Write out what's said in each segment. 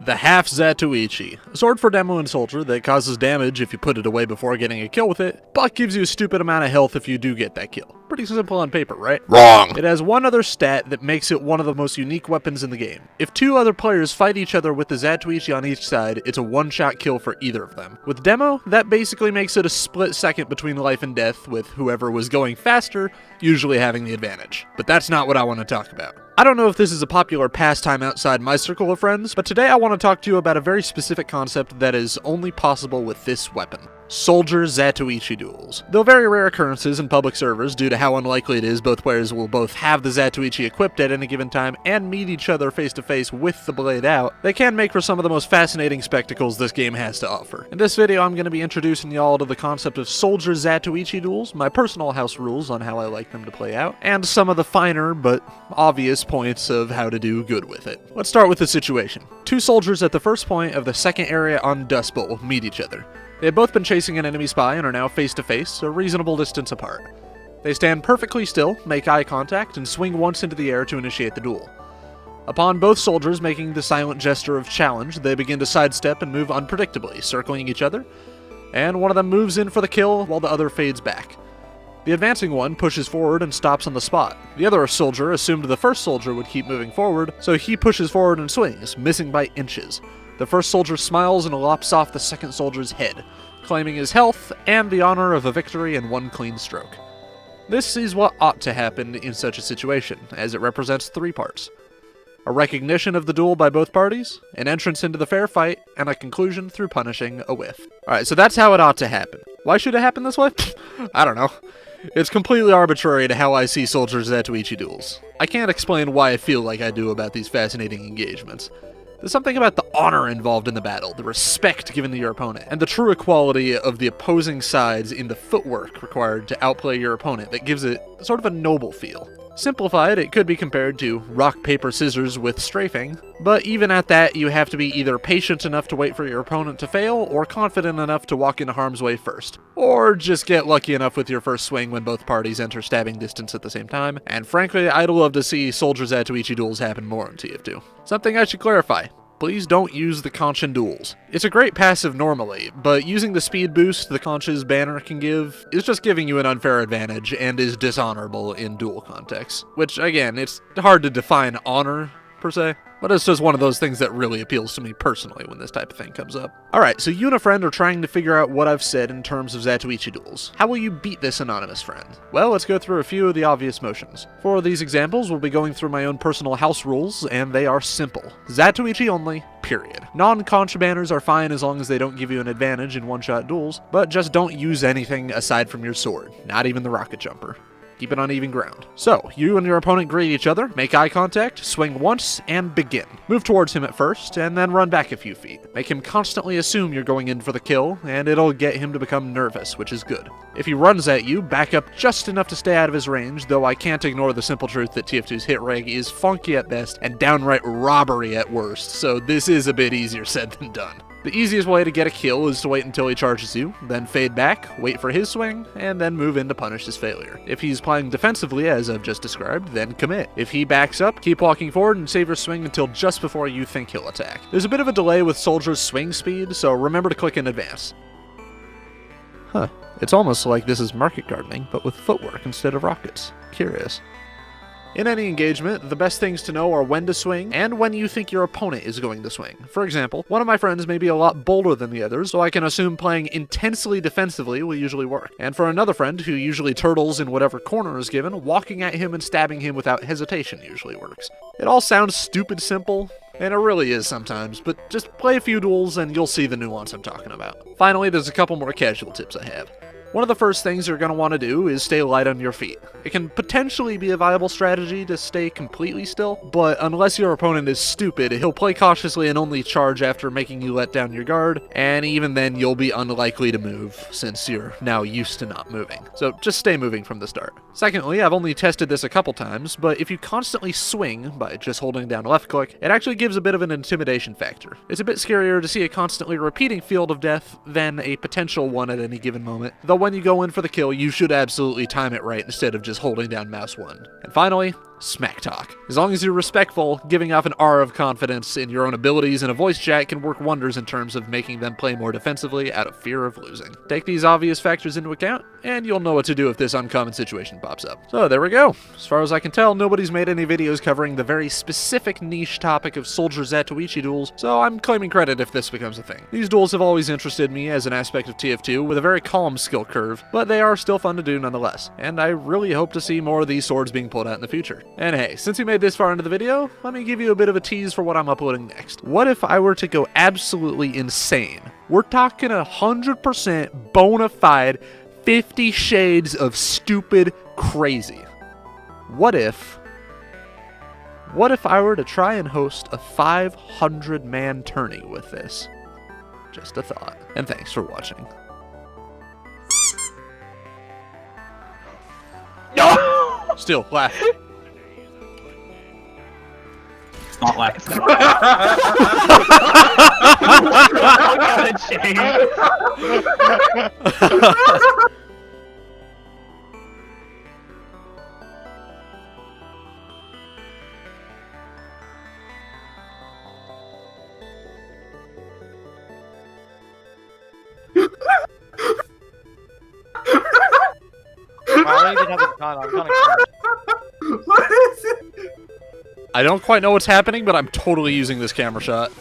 The half Zatoichi, a sword for demo and soldier that causes damage if you put it away before getting a kill with it, but gives you a stupid amount of health if you do get that kill. Pretty simple on paper, right? Wrong! It has one other stat that makes it one of the most unique weapons in the game. If two other players fight each other with the Zatoichi on each side, it's a one-shot kill for either of them. With demo, that basically makes it a split second between life and death, with whoever was going faster usually having the advantage. But that's not what I want to talk about. I don't know if this is a popular pastime outside my circle of friends, but today I want to talk to you about a very specific concept that is only possible with this weapon. Soldier Zatoichi duels. Though very rare occurrences in public servers due to how unlikely it is both players will both have the Zatoichi equipped at any given time and meet each other face to face with the blade out, they can make for some of the most fascinating spectacles this game has to offer. In this video I'm going to be introducing y'all to the concept of Soldier Zatoichi duels, my personal house rules on how I like them to play out, and some of the finer but obvious points of how to do good with it. Let's start with the situation. Two soldiers at the first point of the second area on Dust Bowl meet each other. They have both been chasing an enemy spy and are now face to face, a reasonable distance apart. They stand perfectly still, make eye contact, and swing once into the air to initiate the duel. Upon both soldiers making the silent gesture of challenge, they begin to sidestep and move unpredictably, circling each other, and one of them moves in for the kill while the other fades back. The advancing one pushes forward and stops on the spot. The other soldier assumed the first soldier would keep moving forward, so he pushes forward and swings, missing by inches. The first soldier smiles and lops off the second soldier's head, claiming his health and the honor of a victory in one clean stroke. This is what ought to happen in such a situation, as it represents three parts: a recognition of the duel by both parties, an entrance into the fair fight, and a conclusion through punishing a whiff. Alright, so that's how it ought to happen. Why should it happen this way? I don't know. It's completely arbitrary to how I see Soldier Zatoichi duels. I can't explain why I feel like I do about these fascinating engagements. There's something about the honor involved in the battle, the respect given to your opponent, and the true equality of the opposing sides in the footwork required to outplay your opponent that gives it sort of a noble feel. Simplified, it could be compared to rock, paper, scissors with strafing, but even at that, you have to be either patient enough to wait for your opponent to fail, or confident enough to walk into harm's way first. Or just get lucky enough with your first swing when both parties enter stabbing distance at the same time, and frankly, I'd love to see Soldier Zatoichi duels happen more in TF2. Something I should clarify. Please don't use the conch in duels. It's a great passive normally, but using the speed boost the conch's banner can give is just giving you an unfair advantage and is dishonorable in duel contexts. Which, again, it's hard to define honor, per se, but it's just one of those things that really appeals to me personally when this type of thing comes up. Alright, so you and a friend are trying to figure out what I've said in terms of Zatoichi duels. How will you beat this anonymous friend? Well, let's go through a few of the obvious motions. For these examples, we'll be going through my own personal house rules, and they are simple. Zatoichi only, period. Non-conch banners are fine as long as they don't give you an advantage in one-shot duels, but just don't use anything aside from your sword, not even the rocket jumper. Keep it on even ground. So, you and your opponent greet each other, make eye contact, swing once, and begin. Move towards him at first, and then run back a few feet. Make him constantly assume you're going in for the kill, and it'll get him to become nervous, which is good. If he runs at you, back up just enough to stay out of his range, though I can't ignore the simple truth that TF2's hit reg is funky at best and downright robbery at worst, so this is a bit easier said than done. The easiest way to get a kill is to wait until he charges you, then fade back, wait for his swing, and then move in to punish his failure. If he's playing defensively, as I've just described, then commit. If he backs up, keep walking forward and save your swing until just before you think he'll attack. There's a bit of a delay with Soldier's swing speed, so remember to click in advance. Huh, it's almost like this is market gardening, but with footwork instead of rockets. Curious. In any engagement, the best things to know are when to swing, and when you think your opponent is going to swing. For example, one of my friends may be a lot bolder than the others, so I can assume playing intensely defensively will usually work. And for another friend, who usually turtles in whatever corner is given, walking at him and stabbing him without hesitation usually works. It all sounds stupid simple, and it really is sometimes, but just play a few duels and you'll see the nuance I'm talking about. Finally, there's a couple more casual tips I have. One of the first things you're going to want to do is stay light on your feet. It can potentially be a viable strategy to stay completely still, but unless your opponent is stupid, he'll play cautiously and only charge after making you let down your guard, and even then you'll be unlikely to move, since you're now used to not moving. So just stay moving from the start. Secondly, I've only tested this a couple times, but if you constantly swing by just holding down left click, it actually gives a bit of an intimidation factor. It's a bit scarier to see a constantly repeating field of death than a potential one at any given moment, though when you go in for the kill, you should absolutely time it right instead of just holding down mouse 1. And finally, smack talk. As long as you're respectful, giving off an aura of confidence in your own abilities and a voice chat can work wonders in terms of making them play more defensively out of fear of losing. Take these obvious factors into account, and you'll know what to do if this uncommon situation pops up. So there we go. As far as I can tell, nobody's made any videos covering the very specific niche topic of Soldier Zatoichi duels, so I'm claiming credit if this becomes a thing. These duels have always interested me as an aspect of TF2 with a very calm skill curve, but they are still fun to do nonetheless, and I really hope to see more of these swords being pulled out in the future. And hey, since you made this far into the video, let me give you a bit of a tease for what I'm uploading next. What if I were to go absolutely insane? We're talking 100% bona fide 50 shades of stupid crazy. What if I were to try and host a 500-man tourney with this? Just a thought. And thanks for watching. No! Still, laugh. It's not laughing. I don't even have a gun. I'm kind of. What is it? I don't quite know what's happening, but I'm totally using this camera shot.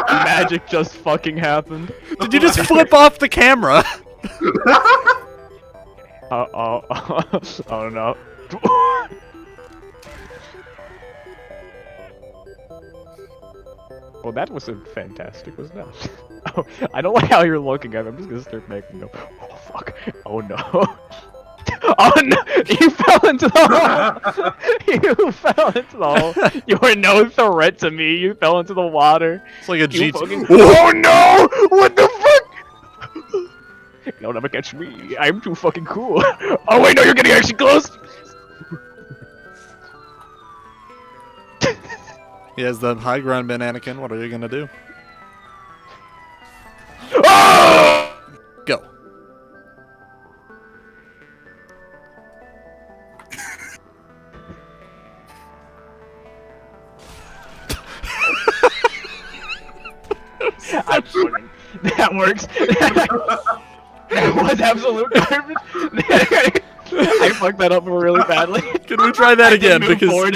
Magic just fucking happened. Did you just flip off the camera? Oh no. Well, that wasn't fantastic, was that? Oh, I don't like how you're looking at me. I'm just gonna start making them. Oh fuck. Oh no. Oh no! You fell into the hole! You fell into the hole! You were no threat to me, you fell into the water. It's like a You GT. fucking- Oh no! What the fuck? You'll never catch me. I'm too fucking cool. Oh wait, no, you're getting actually close! He has the high ground, Ben Anakin. What are you gonna do? Oh! Go. I'm fucking. That works. That was absolute garbage. I fucked that up really badly. Can we try that again? move Because forward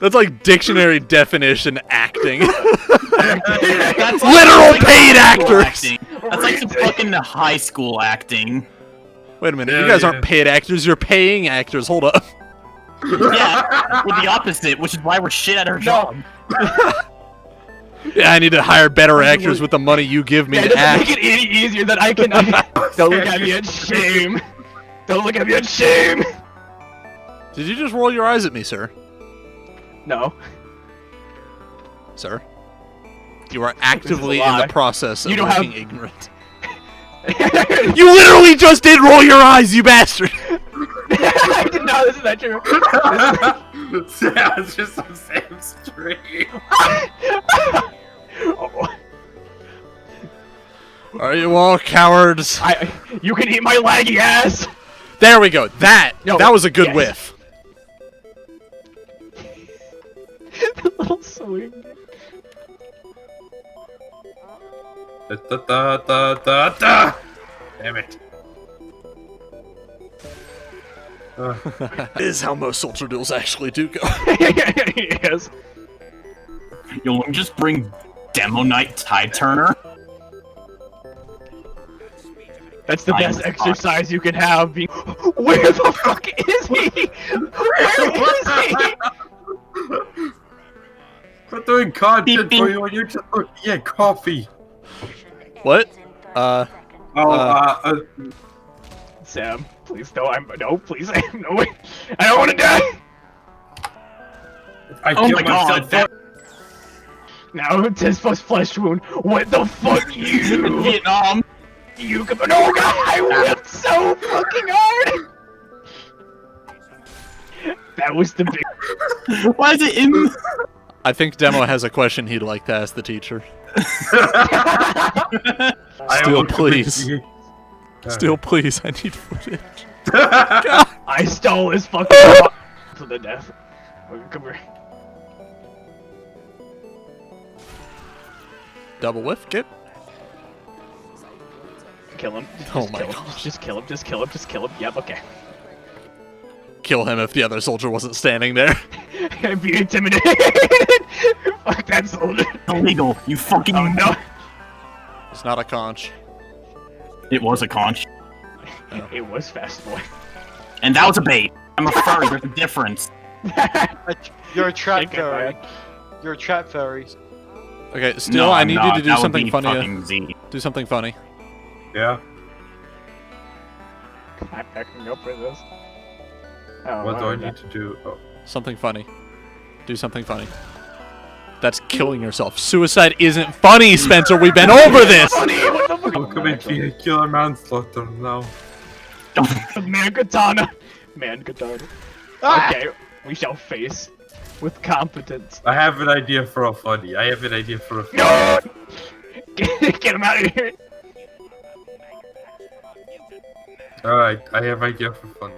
that's like dictionary definition acting. That's Literal like paid high school actors. acting. That's like some fucking high school acting. Wait a minute, you guys aren't paid actors, you're paying actors. Hold up. Yeah, we're the opposite, which is why we're shit at our job. Yeah, I need to hire better actors with the money you give me Yeah, to just act. make it any easier that I can. Don't look at me in shame. Don't look at me in shame. Did you just roll your eyes at me, sir? No. Sir? You are actively in lie. the process of You don't have- looking ignorant. You literally just did roll your eyes, you bastard! I did not. This is not true. Yeah, it's just on Sam's stream. Oh, Are you all cowards? you can eat my laggy ass. There we go. That No, was a good yes. whiff. The little swing. Da. Damn it. This is how most Soldier Duels actually do go. Yes. You'll just bring Demo Knight Tide Turner. That's the I best was exercise you can have. Where the fuck is he? Where is he? I'm doing content Beep, for beep. you on YouTube. Yeah, coffee. What? Sam, please no. No, please. No way. I don't want to die. I Oh give my myself god, Now Tis plus flesh wound. What the fuck, you? Vietnam. You come. No, God, I whipped so fucking hard. That was the big. Why is it in? I think Demo has a question he'd like to ask the teacher. I Still, will commit please. to you. Still, please, I need footage. I stole his fucking car to the death. Okay, come here. Double whiff, get. Kill him. Oh Just my kill him. gosh. Just kill him. Just kill him. Just kill him. Yep. Okay. Kill him if the other soldier wasn't standing there. I'd be intimidated. Fuck that soldier. Illegal. You fucking. Oh no. It's not a conch. It was a conch. It was fast boy. And that was a bait. I'm a furry. There's a difference. You're a trap Shake it, fairy. man. You're a trap fairy. Okay, still, No, I I'm need you not. to do That would something be funny. fucking Z. Do something funny. Yeah. I'm backing up for this. Oh, What do I no. need to do? Oh. Something funny. Do something funny. That's killing yourself. Suicide isn't funny, Spencer. We've been over this. What the fuck? How can it be a killer manslaughter now? Man katana. Man katana. Ah! Okay, we shall face with competence. I have an idea for a funny. I have an idea for a funny. No! Get him out of here. Alright, I have an idea for funny.